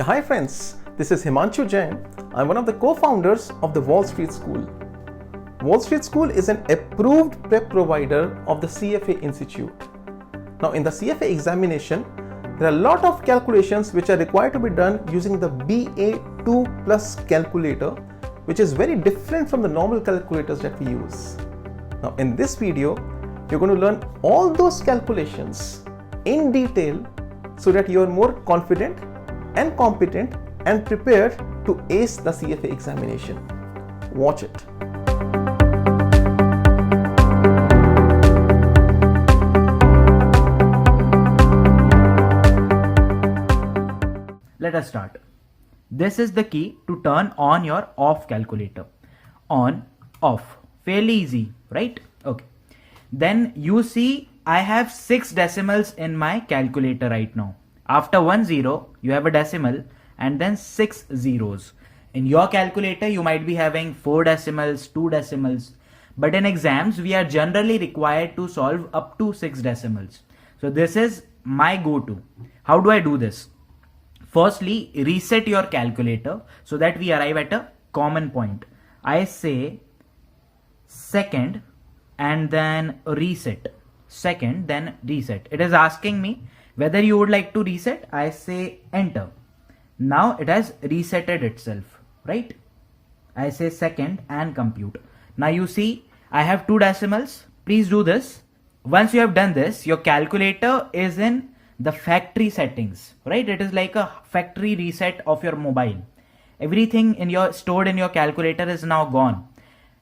Hi friends, this is Himanshu Jain. I'm one of the co-founders of the Wall Street School. Wall Street School is an approved prep provider of the CFA Institute. Now in the CFA examination, there are a lot of calculations which are required to be done using the BA2 plus calculator, which is very different from the normal calculators that we use. Now in this video, you're going to learn all those calculations in detail so that you are more confident and competent and prepared to ace the CFA examination. Watch it. Let us start. This is the key to turn on your off calculator. On, off. Fairly easy, right? Okay. Then you see I have 6 decimals in my calculator right now. After 1 0, you have a decimal and then 6 zeros. In your calculator, you might be having 4 decimals, 2 decimals. But in exams, we are generally required to solve up to 6 decimals. So this is my go-to. How do I do this? Firstly, reset your calculator so that we arrive at a common point. I say second and then reset. Second, then reset. It is asking me whether you would like to reset. I say enter. Now it has resetted itself, right? I say second and compute. Now you see I have 2 decimals. Please do this. Once you have done this, your calculator is in the factory settings, right? It is like a factory reset of your mobile. Everything stored in your calculator is now gone.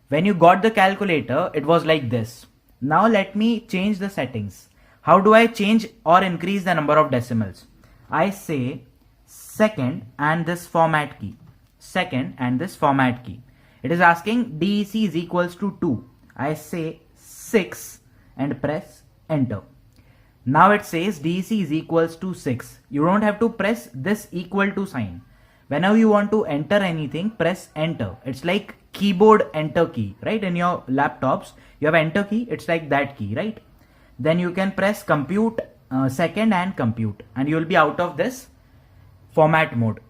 When you got the calculator, it was like this. Now let me change the settings. How do I change or increase the number of decimals? I say second and this format key. Second and this format key. It is asking DEC is equals to 2. I say 6 and press enter. Now it says DEC is equals to 6. You don't have to press this equal to sign. Whenever you want to enter anything, press enter. It's like keyboard enter key, right? In your laptops, you have enter key. It's like that key, right? Then you can press compute second and compute and you will be out of this format mode.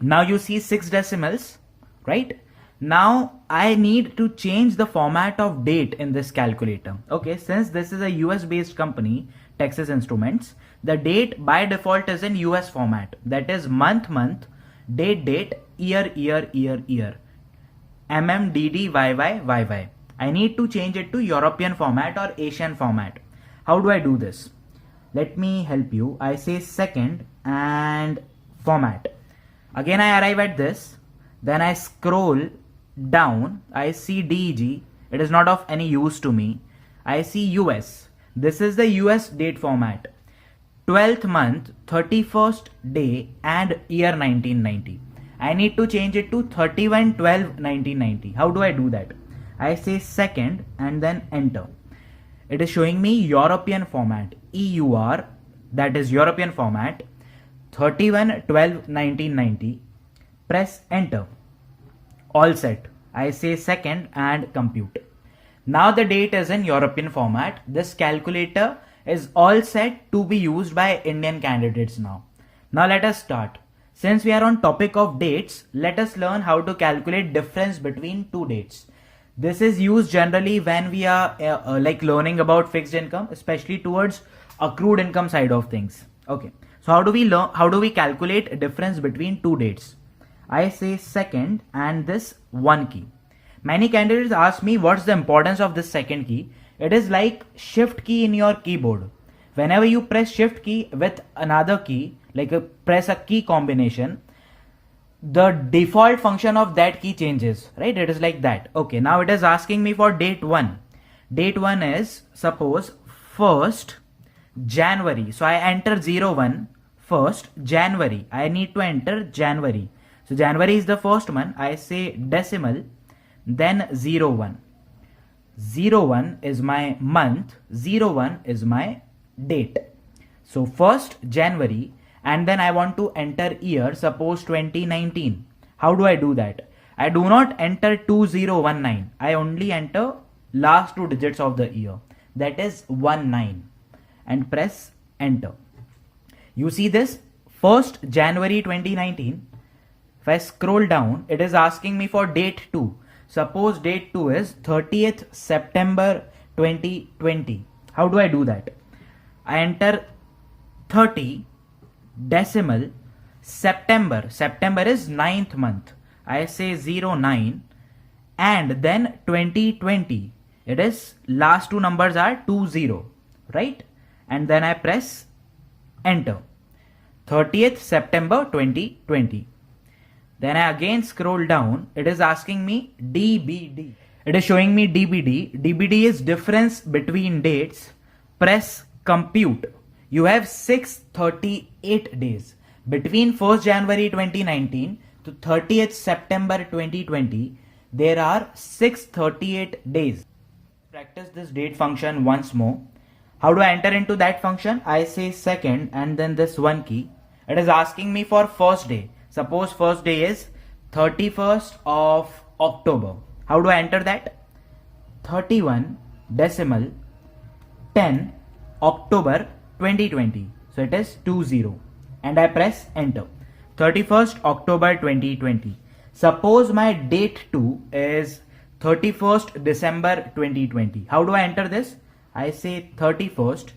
Now you see 6 decimals, right? Now I need to change the format of date in this calculator. Okay, since this is a US based company, Texas Instruments, the date by default is in US format. That is month, date, year, YY. I need to change it to European format or Asian format. How do I do this? Let me help you. I say second and format. Again I arrive at this. Then I scroll down. I see DEG. It is not of any use to me. I see US. This is the US date format. 12th month, 31st day and year 1990. I need to change it to 31/12/1990. How do I do that? I say second and then enter. It is showing me European format, EUR, that is European format, 31/12/1990. Press enter. All set. I say second and compute. Now the date is in European format. This calculator is all set to be used by Indian candidates now. Now let us start. Since we are on topic of dates, let us learn how to calculate difference between two dates. This is used generally when we are like learning about fixed income, especially towards accrued income side of things. Okay. So how do we learn? How do we calculate difference between two dates? I say second and this one key. Many candidates ask me what's the importance of this second key. It is like shift key in your keyboard. Whenever you press shift key with another key, like press a key combination, the default function of that key changes, right? It is like that. Okay, now it is asking me for date 1. Date 1 is suppose 1st January. So I enter 01, 1st January. I need to enter January. So January is the first one. I say decimal, then 01. 01 is my month, 01 is my date. So 1st January, and then I want to enter year, suppose 2019. How do I do that? I do not enter 2019. I only enter last 2 digits of the year, that is 19, and press enter. You see this 1st January 2019. If I scroll down, it is asking me for date 2. Suppose date 2 is 30th September 2020. How do I do that? I enter 30 decimal September. September is 9th month. I say 09 and then 2020. It is last two numbers are 20, right? And then I press enter. 30th September 2020. Then I again scroll down. It is asking me DBD. It is showing me DBD. DBD is difference between dates. Press compute. You have 638 days. Between 1st January 2019 to 30th September 2020, there are 638 days. Practice this date function once more. How do I enter into that function? I say second and then this one key. It is asking me for first day. Suppose first day is 31st of October. How do I enter that? 31 decimal 10 October 2020. So it is 20 and I press enter. 31st October 2020. Suppose my date 2 is 31st December 2020. How do I enter this? I say 31st.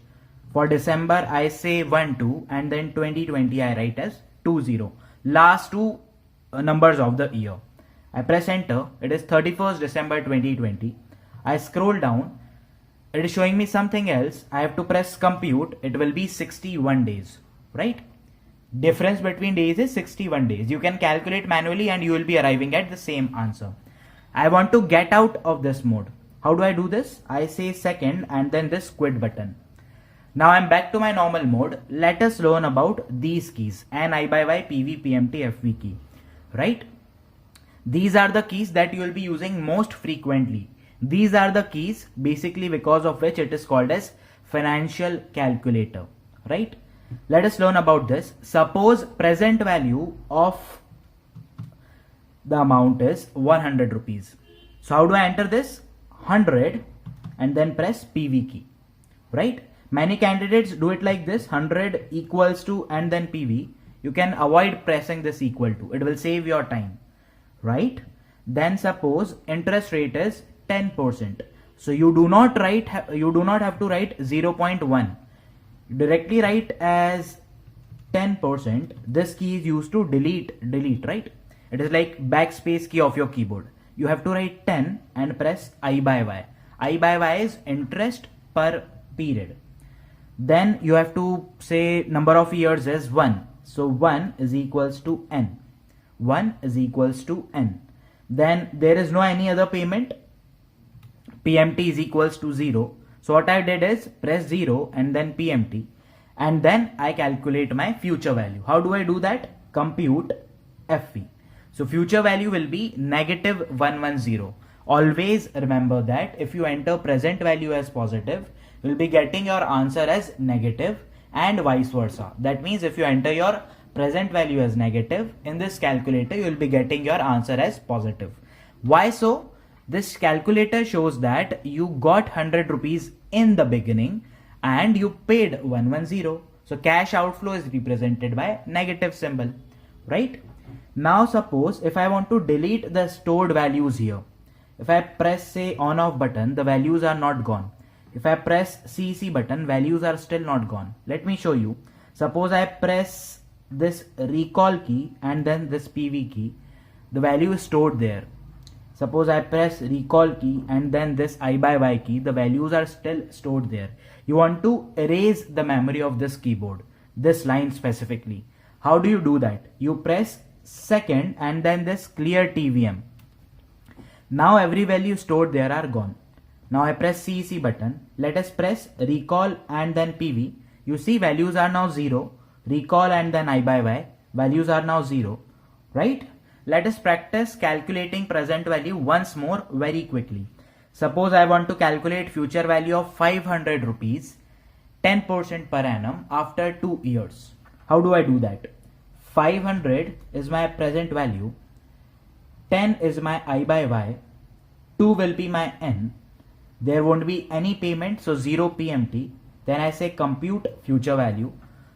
For December I say 12 and then 2020 I write as 20. Last two numbers of the year. I press enter. It is 31st December 2020. I scroll down. It is showing me something else. I have to press compute. It will be 61 days, right? Difference between days is 61 days. You can calculate manually and you will be arriving at the same answer. I want to get out of this mode. How do I do this? I say second and then this quit button. Now I'm back to my normal mode. Let us learn about these keys, N, I by Y, PV, PMT, FV key, right? These are the keys that you will be using most frequently. These are the keys basically because of which it is called as financial calculator, right? Let us learn about this. Suppose present value of the amount is 100 rupees. So how do I enter this? 100 and then press PV key, right? Many candidates do it like this, 100 equals to and then PV. You can avoid pressing this equal to. It will save your time, right? Then suppose interest rate is 10%. So you do not have to write 0.1. Directly write as 10%. This key is used to delete, right? It is like backspace key of your keyboard. You have to write 10 and press I by Y. I by Y is interest per period. Then you have to say number of years is 1. So 1 is equals to N. 1 is equals to N. Then there is no any other payment. PMT is equals to 0. So what I did is press 0 and then PMT. And then I calculate my future value. How do I do that? Compute FV. So future value will be negative 110. Always remember that if you enter present value as positive, you will be getting your answer as negative and vice versa. That means if you enter your present value as negative, in this calculator you will be getting your answer as positive. Why so? This calculator shows that you got 100 rupees in the beginning and you paid 110. So cash outflow is represented by negative symbol, right? Now suppose if I want to delete the stored values here, if I press say on off button, the values are not gone. If I press CC button, values are still not gone. Let me show you. Suppose I press this recall key and then this PV key, the value is stored there. Suppose I press recall key and then this I by Y key, the values are still stored there. You want to erase the memory of this keyboard, this line specifically. How do you do that? You press second and then this clear TVM. Now every value stored there are gone. Now I press CEC button. Let us press recall and then PV. You see values are now 0. Recall and then I by Y. Values are now 0. Right? Let us practice calculating present value once more very quickly. Suppose I want to calculate future value of 500 rupees, 10% per annum after 2 years. How do I do that? 500 is my present value. 10 is my I by Y. 2 will be my N. There won't be any payment, so 0 PMT. Then I say compute future value.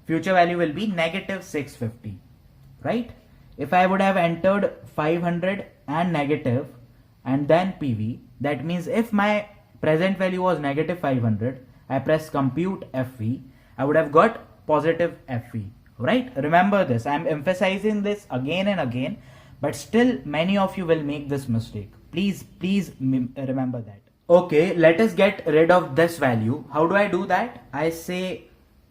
future value will be negative 650, right? If I would have entered 500 and negative and then PV, that means if my present value was negative 500, I press compute FV, I would have got positive FV, right? Remember this, I'm emphasizing this again and again, but still many of you will make this mistake. Please remember that. Okay, let us get rid of this value. How do I do that? I say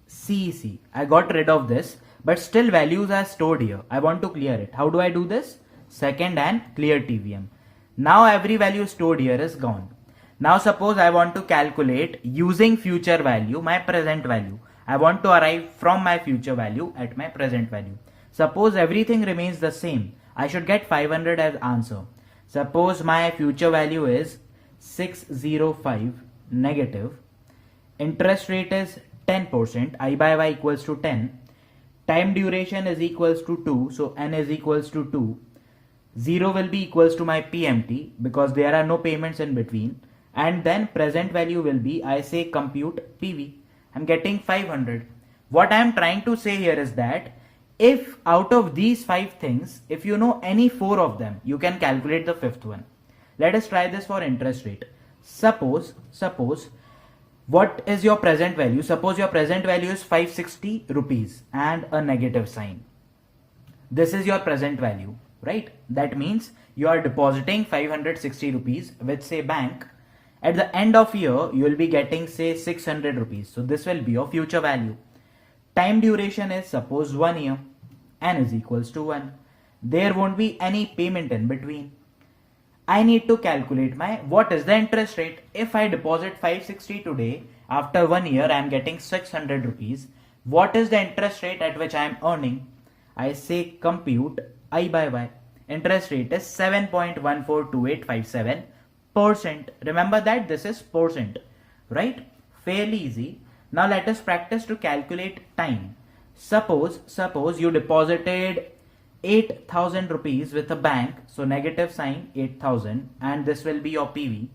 CEC. I got rid of this, but still values are stored here. I want to clear it. How do I do this? Second and clear TVM. Now every value stored here is gone. Now suppose I want to calculate using future value my present value. I want to arrive from my future value at my present value. Suppose everything remains the same. I should get 500 as answer. Suppose my future value is 605 negative. Interest rate is 10%. I by y equals to 10. Time duration is equals to 2. So n is equals to 2. 0 will be equals to my PMT because there are no payments in between. And then present value will be, I say compute PV. I'm getting 500. What I'm trying to say here is that if out of these 5 things, if you know any 4 of them, you can calculate the 5th one. Let us try this for interest rate. Suppose, what is your present value? Suppose your present value is 560 rupees and a negative sign. This is your present value, right? That means you are depositing 560 rupees with say bank. At the end of year, you will be getting say 600 rupees. So this will be your future value. Time duration is suppose 1 year. N is equals to 1. There won't be any payment in between. I need to calculate my what is the interest rate. If I deposit 560 today, after 1 year I am getting 600 rupees. What is the interest rate at which I am earning? I say compute I by y. Interest rate is 7.142857%. Remember that this is percent, right? Fairly easy. Now let us practice to calculate time. Suppose you deposited 8,000 rupees with a bank, so negative sign 8,000, and this will be your PV.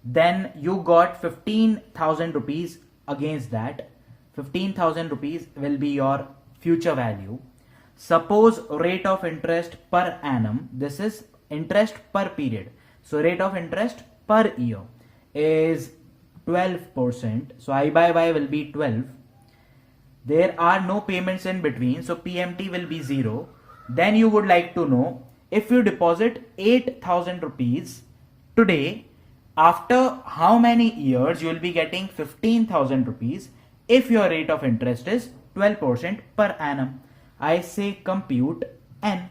Then you got 15,000 rupees against that. 15,000 rupees will be your future value. Suppose rate of interest per annum, this is interest per period. So rate of interest per year is 12%. So I by y will be 12. There are no payments in between, so PMT will be 0. Then you would like to know, if you deposit 8,000 rupees today, after how many years you will be getting 15,000 rupees if your rate of interest is 12% per annum. I say compute n.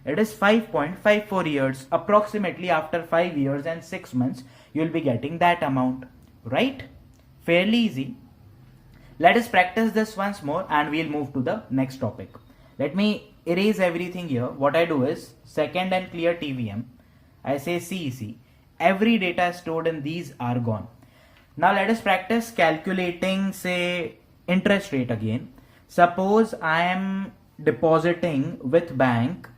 It is 5.54 years. Approximately after 5 years and 6 months, you will be getting that amount, right? Fairly easy. Let us practice this once more and we'll move to the next topic. Let me erase everything here. What I do is second and clear TVM. I say CEC. Every data stored in these are gone. Now let us practice calculating say interest rate again. Suppose I am depositing with bank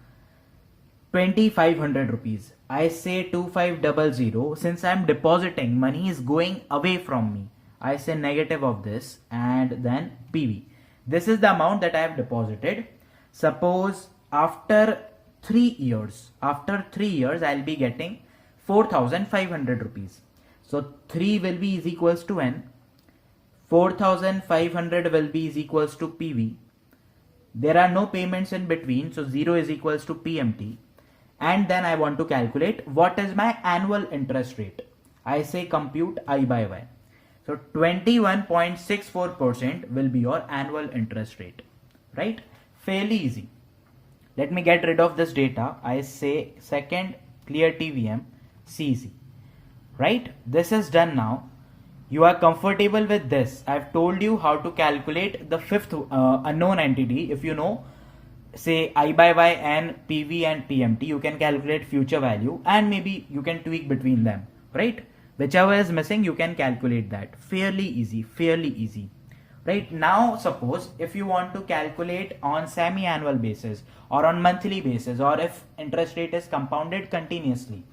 2,500 rupees. I say 2500. Since I am depositing, money is going away from me. I say negative of this and then PV. This is the amount that I have deposited. Suppose after 3 years, I'll be getting 4,500 rupees. So 3 will be is equals to n. 4,500 will be is equals to PV. There are no payments in between, so 0 is equals to PMT. And then I want to calculate what is my annual interest rate. I say compute I by y. So 21.64% will be your annual interest rate, right? Fairly easy. Let me get rid of this data. I say second clear TVM CEC, right? This is done now. You are comfortable with this. I've told you how to calculate the 5th unknown entity. If you know say I by y and PV and PMT, you can calculate future value and maybe you can tweak between them, right? Whichever is missing, you can calculate that. Fairly easy. Right now, suppose if you want to calculate on semi-annual basis or on monthly basis, or if interest rate is compounded continuously,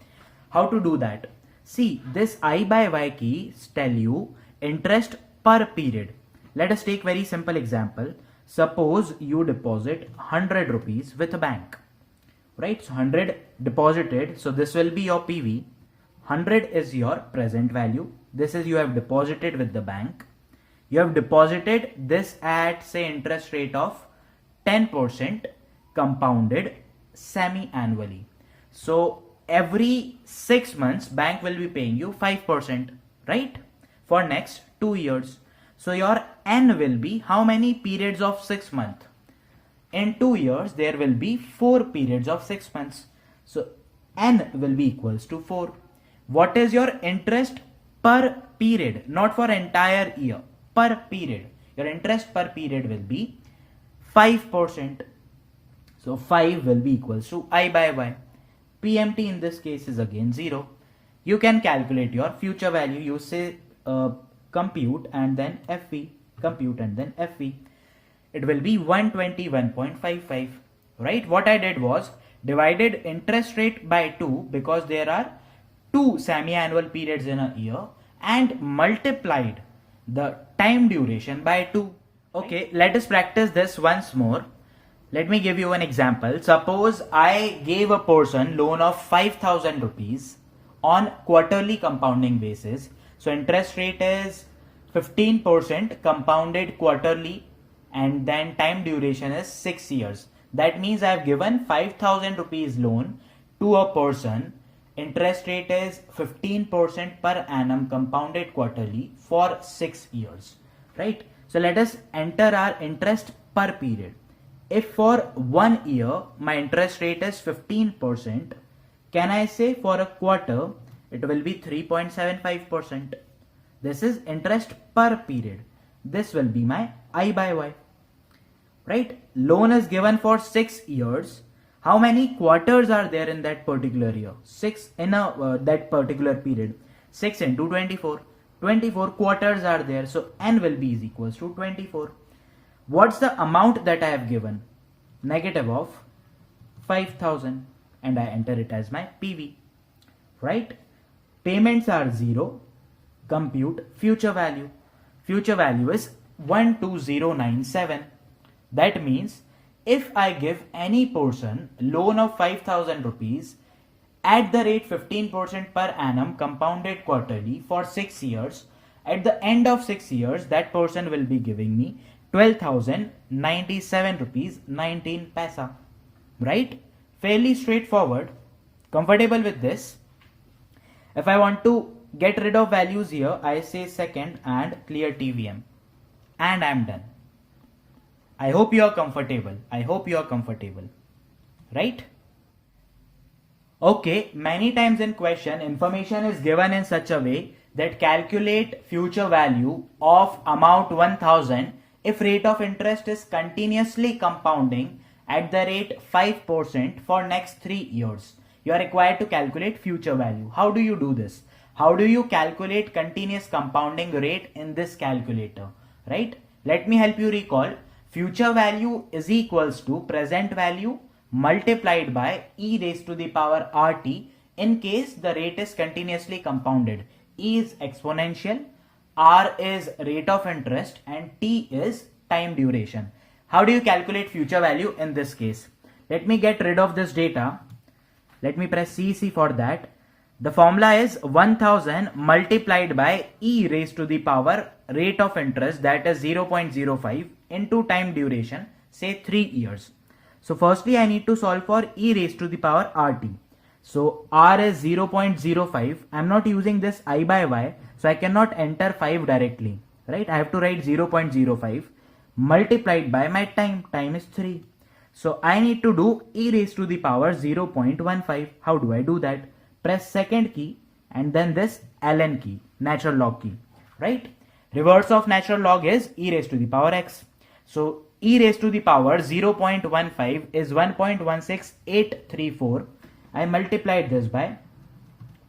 how to do that? See, this I by y keys tell you interest per period. Let us take very simple example. Suppose you deposit 100 rupees with a bank, right? So 100 deposited, so this will be your PV. 100 is your present value. This is you have deposited with the bank. You have deposited this at, say, interest rate of 10% compounded semi-annually. So every 6 months bank will be paying you 5%, right? For next 2 years. So your N will be how many periods of 6 months? In 2 years there will be 4 periods of 6 months. So N will be equals to 4. What is your interest per period? Not for entire year, per period. Your interest per period will be 5%. So 5 will be equals to I by Y. PMT in this case is again 0. You can calculate your future value. You say compute and then FV. Compute and then FV. It will be 121.55. Right? What I did was divided interest rate by 2 because there are 2 semi-annual periods in a year, and multiplied the time duration by 2. Okay, let us practice this once more. Let me give you an example. Suppose I gave a person loan of 5,000 rupees on quarterly compounding basis. So interest rate is 15% compounded quarterly, and then time duration is 6 years. That means I have given 5,000 rupees loan to a person. Interest rate is 15% per annum compounded quarterly for 6 years, right? So let us enter our interest per period. If for 1 year my interest rate is 15%, can I say for a quarter it will be 3.75%? This is interest per period. This will be my I by Y, right? Loan is given for 6 years. How many quarters are there in that particular year? 6 in that particular period. 6 into 24. 24 quarters are there. So N will be is equals to 24. What's the amount that I have given? Negative of 5,000, and I enter it as my PV, right? Payments are 0. Compute future value. Future value is 12097. That means if I give any person loan of 5,000 rupees at the rate 15% per annum compounded quarterly for 6 years, at the end of 6 years that person will be giving me 12,097 rupees 19 paisa, right? Fairly straightforward. Comfortable with this? If I want to get rid of values here, I say second and clear TVM, and I'm done. I hope you are comfortable. I hope you are comfortable, right? Okay, many times in question, information is given in such a way that calculate future value of amount 1000 if rate of interest is continuously compounding at the rate 5% for next 3 years. You are required to calculate future value. How do you do this? How do you calculate continuous compounding rate in this calculator, right? Let me help you recall. Future value is equals to present value multiplied by e raised to the power RT in case the rate is continuously compounded. E is exponential, R is rate of interest, and T is time duration. How do you calculate future value in this case? Let me get rid of this data. Let me press CC for that. The formula is 1000 multiplied by e raised to the power rate of interest, that is 0.05 into time duration, say 3 years. So firstly I need to solve for e raised to the power RT. So R is 0.05. I am not using this I by Y, so I cannot enter 5 directly, right? I have to write 0.05 multiplied by my time. Time is 3. So I need to do e raised to the power 0.15. How do I do that? Press second key and then this ln key, natural log key, right? Reverse of natural log is e raised to the power x. So e raised to the power 0.15 is 1.16834. I multiplied this by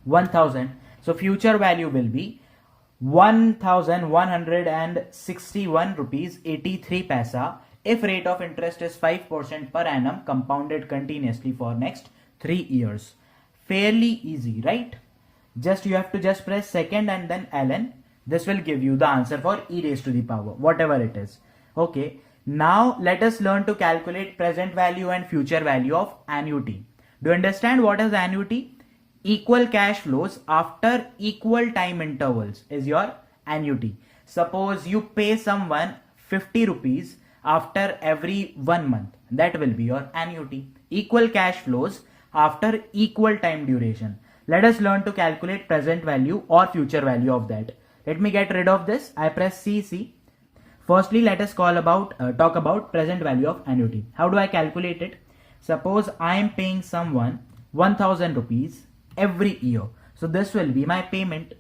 1000. So future value will be 1161 rupees 83 paisa if rate of interest is 5% per annum compounded continuously for next 3 years. Fairly easy, right? You have to just press second and then ln. This will give you the answer for e raised to the power, whatever it is. Okay. Now let us learn to calculate present value and future value of annuity. Do you understand what is annuity? Equal cash flows after equal time intervals is your annuity. Suppose you pay someone 50 rupees after every 1 month. That will be your annuity. Equal cash flows after equal time duration. Let us learn to calculate present value or future value of that. Let me get rid of this. I press CC. Firstly, let us talk about present value of annuity. How do I calculate it? Suppose I am paying someone 1000 rupees every year. So this will be my payment.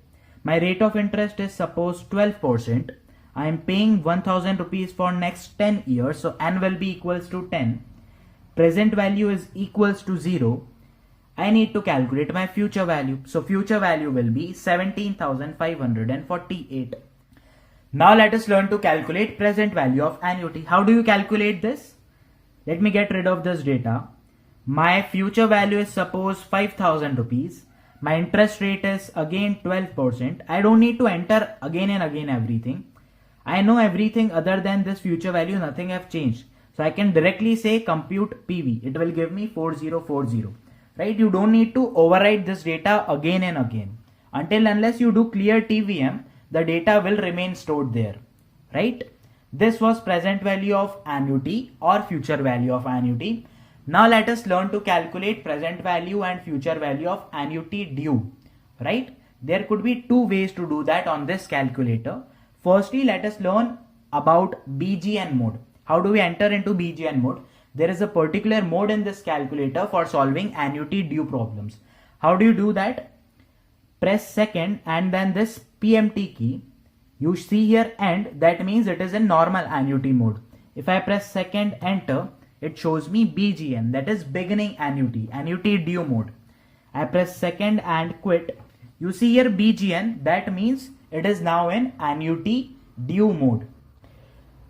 My rate of interest is suppose 12%. I am paying 1000 rupees for next 10 years. So n will be equals to 10. Present value is equals to 0. I need to calculate my future value. So future value will be 17,548. Now let us learn to calculate present value of annuity. How do you calculate this? Let me get rid of this data. My future value is suppose 5,000 rupees. My interest rate is again 12%. I don't need to enter again and again everything. I know everything other than this future value, nothing have changed. So I can directly say compute PV. It will give me 4040. Right? You don't need to overwrite this data again and again. Until unless you do clear TVM, the data will remain stored there, right? This was present value of annuity or future value of annuity. Now let us learn to calculate present value and future value of annuity due, right? There could be two ways to do that on this calculator. Firstly, let us learn about BGN mode. How do we enter into BGN mode? There is a particular mode in this calculator for solving annuity due problems. How do you do that? Press second and then this PMT key. You see here end, that means it is in normal annuity mode. If I press second enter, it shows me BGN, that is beginning annuity due mode. I press second and quit. You see here BGN, that means it is now in annuity due mode.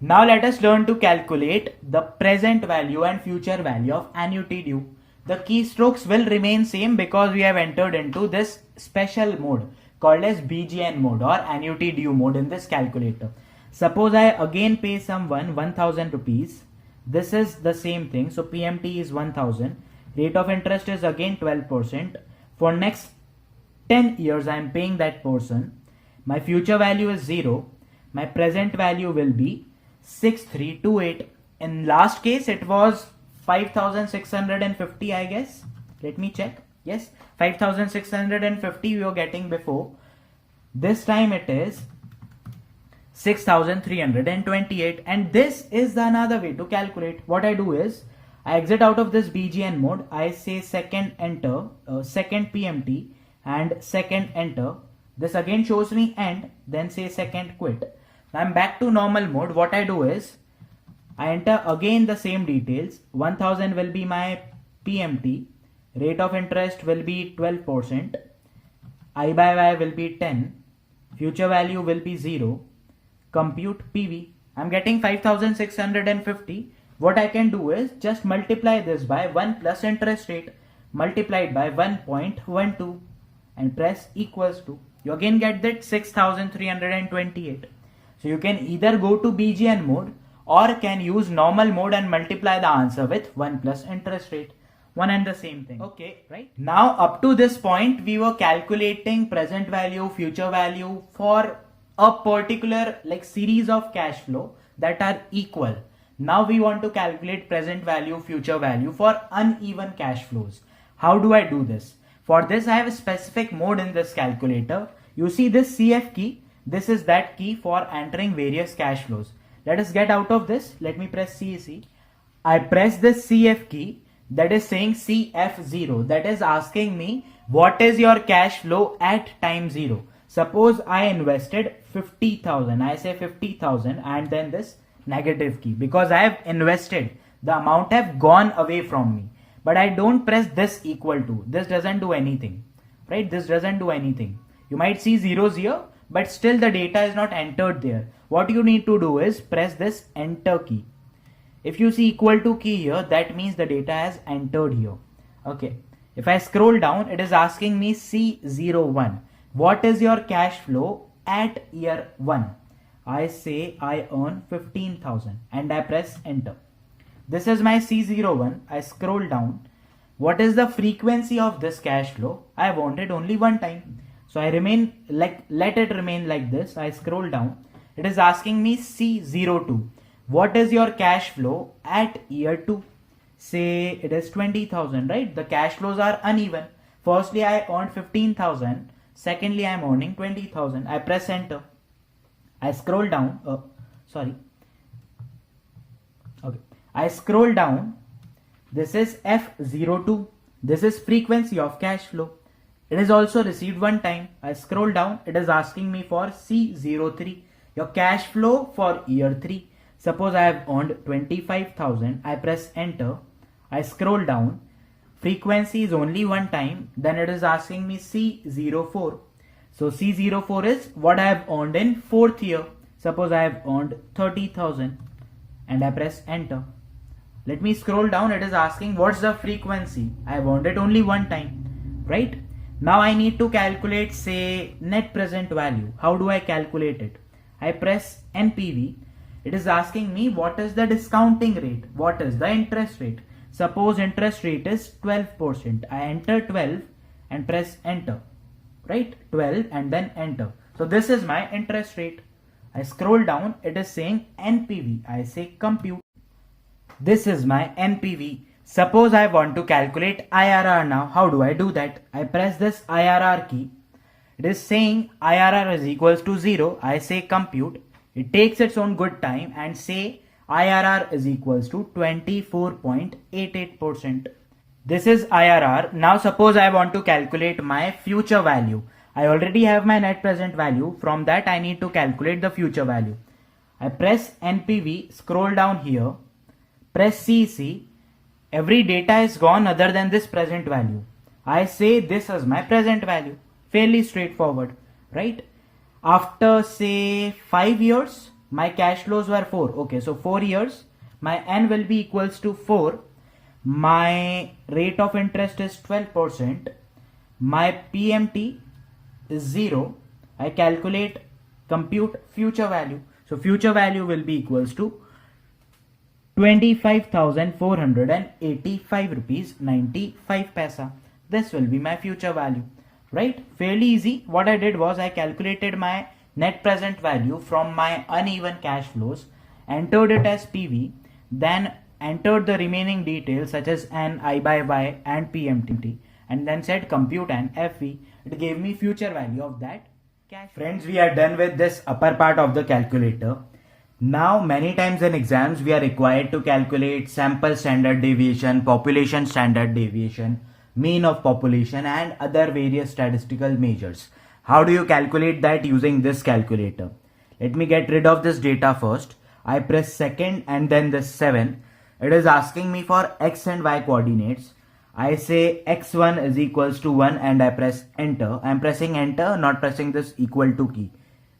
Now let us learn to calculate the present value and future value of annuity due. The keystrokes will remain same because we have entered into this special mode called as BGN mode or annuity due mode in this calculator. Suppose I again pay someone 1000 rupees. This is the same thing. So PMT is 1000. Rate of interest is again 12%. For next 10 years I am paying that person. My future value is 0. My present value will be 6328. In last case it was 5650, I guess. Let me check. Yes, 5650 we were getting before. This time it is 6328, and this is the another way to calculate. What I do is I exit out of this BGN mode. I say second enter, second PMT and second enter. This again shows me end, then say second quit. Now I'm back to normal mode. What I do is I enter again the same details. 1000 will be my PMT. Rate of interest will be 12%. I by Y will be 10. Future value will be 0. Compute PV. I'm getting 5650. What I can do is just multiply this by 1 plus interest rate multiplied by 1.12 and press equals to. You again get that 6328. So you can either go to BGN mode or can use normal mode and multiply the answer with 1 plus interest rate. One and the same thing. Okay, right? Now up to this point, we were calculating present value, future value for a particular series of cash flow that are equal. Now we want to calculate present value, future value for uneven cash flows. How do I do this? For this, I have a specific mode in this calculator. You see this CF key. This is that key for entering various cash flows. Let us get out of this. Let me press CC. I press this CF key. That is saying CF0. That is asking me what is your cash flow at time 0. Suppose I invested 50,000. I say 50,000 and then this negative key because I have invested. The amount have gone away from me. But I don't press this equal to. This doesn't do anything. Right? This doesn't do anything. You might see zeros here, but still the data is not entered there. What you need to do is press this enter key. If you see equal to key here, that means the data has entered here. Okay. If I scroll down, it is asking me C01. What is your cash flow at year 1? I say I earn 15,000 and I press enter. This is my C01. I scroll down. What is the frequency of this cash flow? I want it only one time. So I let it remain like this. I scroll down. It is asking me C02. What is your cash flow at year 2? Say it is 20,000, right? The cash flows are uneven. Firstly, I earned 15,000. Secondly, I am earning 20,000. I press enter. I scroll down. Okay. I scroll down. This is F02. This is frequency of cash flow. It is also received one time. I scroll down. It is asking me for C03. Your cash flow for year 3. Suppose I have earned 25,000. I press enter. I scroll down. Frequency is only one time. Then it is asking me C04. So C04 is what I have earned in 4th year. Suppose I have earned 30,000 and I press enter. Let me scroll down. It is asking what's the frequency. I have earned it only one time, right? Now I need to calculate, say, net present value. How do I calculate it? I press NPV. It is asking me what is the discounting rate, what is the interest rate. Suppose interest rate is 12%. I enter 12 and press enter, right? 12 and then enter. So this is my interest rate. I scroll down. It is saying NPV. I say compute. This is my NPV. Suppose I want to calculate IRR now. How do I do that? I press this IRR key. It is saying IRR is equals to 0. I say compute. It takes its own good time and say IRR is equals to 24.88%. This is IRR. Now suppose I want to calculate my future value. I already have my net present value. From that I need to calculate the future value. I press NPV, scroll down here, press CC. Every data is gone other than this present value. I say this is my present value. Fairly straightforward, right? After say 5 years, my cash flows were 4. Okay, so 4 years, my N will be equals to 4. My rate of interest is 12%. My PMT is 0. I compute future value. So future value will be equals to 25,485 rupees 95 paisa. This will be my future value, right? Fairly easy. What I did was I calculated my net present value from my uneven cash flows, entered it as PV, then entered the remaining details such as N, I by Y and PMT, and then said compute and FV. It gave me future value of that cash. Friends, we are done with this upper part of the calculator. Now many times in exams we are required to calculate sample standard deviation, population standard deviation, mean of population and other various statistical measures. How do you calculate that using this calculator? Let me get rid of this data first. I press second and then this 7. It is asking me for x and y coordinates. I say x1 is equals to 1 and I press enter. I am pressing enter, not pressing this equal to key.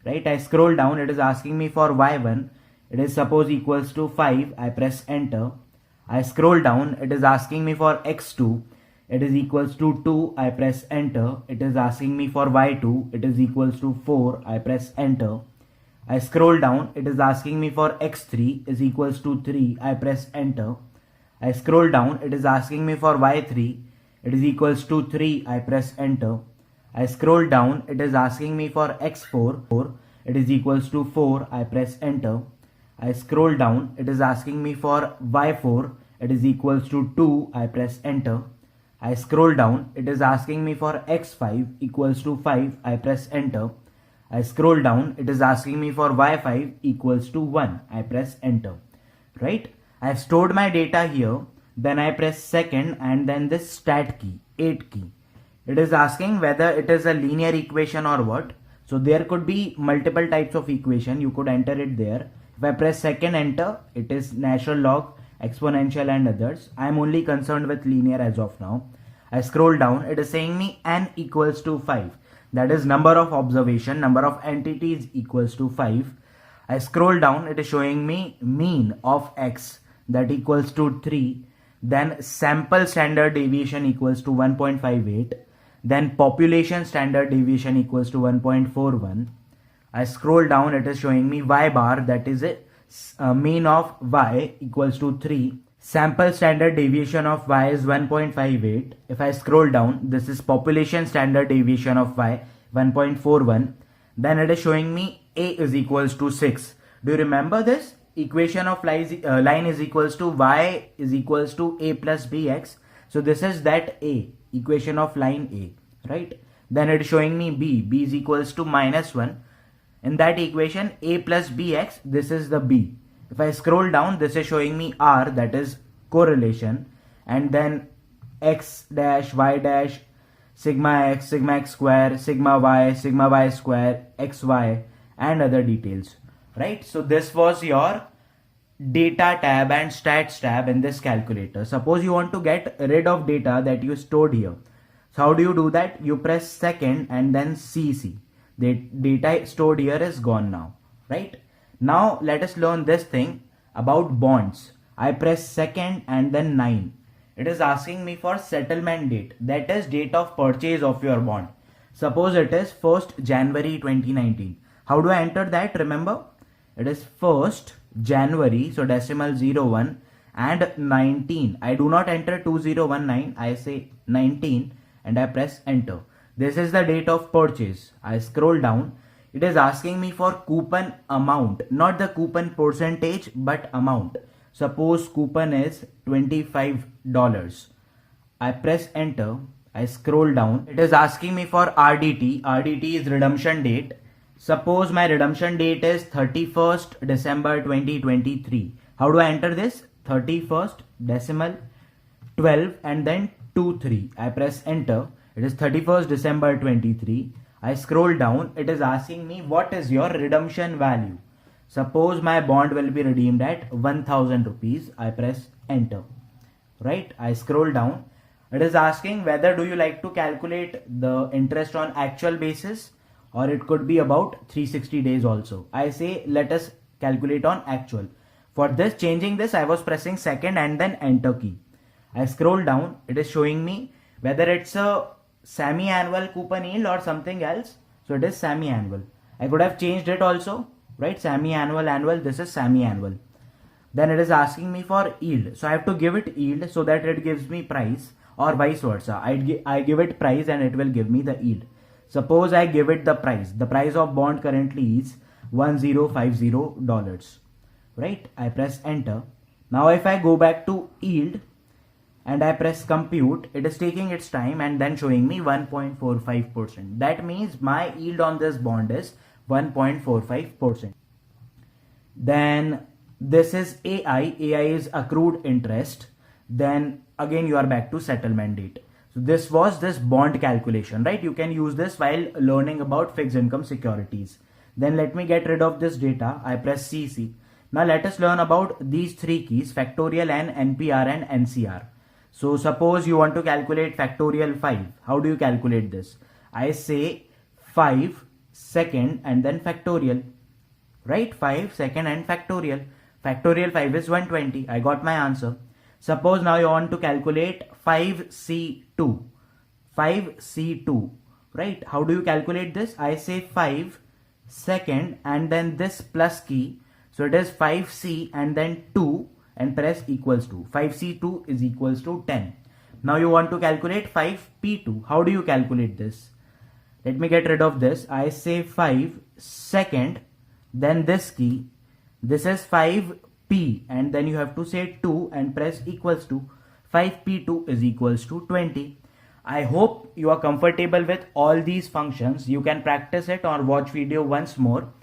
Right? I scroll down. It is asking me for y1. It is suppose equals to 5. I press enter. I scroll down. It is asking me for x2. It is equals to 2. I press enter. It is asking me for y2. It is equals to 4. I press enter. I scroll down. It is asking me for x3 is equals to 3. I press enter. I scroll down. It is asking me for y3. It is equals to 3. I press enter. I scroll down. It is asking me for x4. It is equals to 4. I press enter. I scroll down. It is asking me for y4. It is equals to 2. I press enter. I scroll down. It is asking me for x5 equals to 5. I press enter. I scroll down. It is asking me for y5 equals to 1. I press enter. Right? I have stored my data here. Then I press second and then this stat key, 8 key. It is asking whether it is a linear equation or what. So there could be multiple types of equation. You could enter it there. If I press second enter, it is natural log, exponential and others. I am only concerned with linear as of now. I scroll down. It is saying me n equals to 5. That is number of observation, number of entities equals to 5. I scroll down. It is showing me mean of x that equals to 3. Then sample standard deviation equals to 1.58. Then population standard deviation equals to 1.41. I scroll down, it is showing me y bar, that is a mean of y equals to 3. Sample standard deviation of y is 1.58. If I scroll down, this is population standard deviation of y, 1.41. Then it is showing me a is equals to 6. Do you remember this? Equation of line is equals to y is equals to a plus bx. So this is that a, equation of line a, right? Then it is showing me b is equals to -1. In that equation, a plus bx, this is the b. If I scroll down, this is showing me r, that is correlation, and then x dash, y dash, sigma x square, sigma y square, xy, and other details, right? So this was your data tab and stats tab in this calculator. Suppose you want to get rid of data that you stored here. So how do you do that? You press second and then CC. The data stored here is gone now, right? Now let us learn this thing about bonds. I press second and then 9. It is asking me for settlement date, that is date of purchase of your bond. Suppose it is 1st January 2019. How do I enter that? Remember, it is 1st January, so decimal 01 and 19. I do not enter 2019, I say 19 and I press enter. This is the date of purchase. I scroll down. It is asking me for coupon amount, not the coupon percentage, but amount. Suppose coupon is $25. I press enter. I scroll down. It is asking me for RDT. RDT is redemption date. Suppose my redemption date is 31st December 2023. How do I enter this? 31st decimal 12 and then 23. I press enter. It is 31st December 23. I scroll down. It is asking me what is your redemption value. Suppose my bond will be redeemed at 1000 rupees. I press enter. Right? I scroll down. It is asking whether do you like to calculate the interest on actual basis, or it could be about 360 days also. I say let us calculate on actual. For this, changing this, I was pressing second and then enter key. I scroll down. It is showing me whether it's a semi-annual coupon yield or something else. So it is semi-annual. I could have changed it also, right? Semi-annual, annual, this is semi-annual. Then it is asking me for yield. So I have to give it yield so that it gives me price, or vice versa. I give it price and it will give me the yield. Suppose I give it the price. The price of bond currently is $1050, right? I press enter. Now if I go back to yield and I press compute, it is taking its time and then showing me 1.45%. That means my yield on this bond is 1.45%. Then this is AI. AI is accrued interest. Then again you are back to settlement date. So this was this bond calculation, right? You can use this while learning about fixed income securities. Then let me get rid of this data. I press CC. Now let us learn about these three keys, factorial N, NPR and NCR. So suppose you want to calculate factorial 5. How do you calculate this? I say 5 second and then factorial, right? 5 second and factorial. Factorial 5 is 120. I got my answer. Suppose now you want to calculate 5C2. 5C2, right? How do you calculate this? I say 5 second and then this plus key. So it is 5C and then 2 and press equals to. 5C2 is equals to 10. Now you want to calculate 5P2. How do you calculate this? Let me get rid of this. I say 5 second, then this key. This is 5P and then you have to say 2 and press equals to. 5P2 is equals to 20. I hope you are comfortable with all these functions. You can practice it or watch video once more.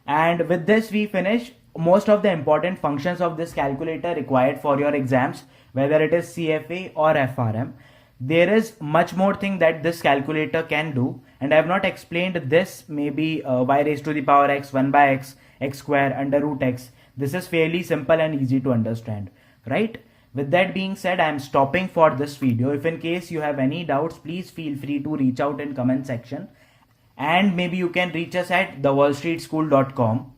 And with this we finish most of the important functions of this calculator required for your exams, whether it is CFA or FRM. There is much more thing that this calculator can do, and I have not explained this, maybe y raised to the power x, 1 by x, x square, under root x. This is fairly simple and easy to understand, right? With that being said, I am stopping for this video. If in case you have any doubts, please feel free to reach out in comment section, and maybe you can reach us at thewallstreetschool.com,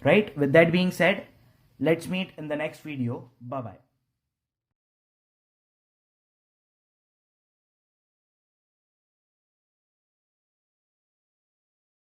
right? With that being said, let's meet in the next video. Bye bye.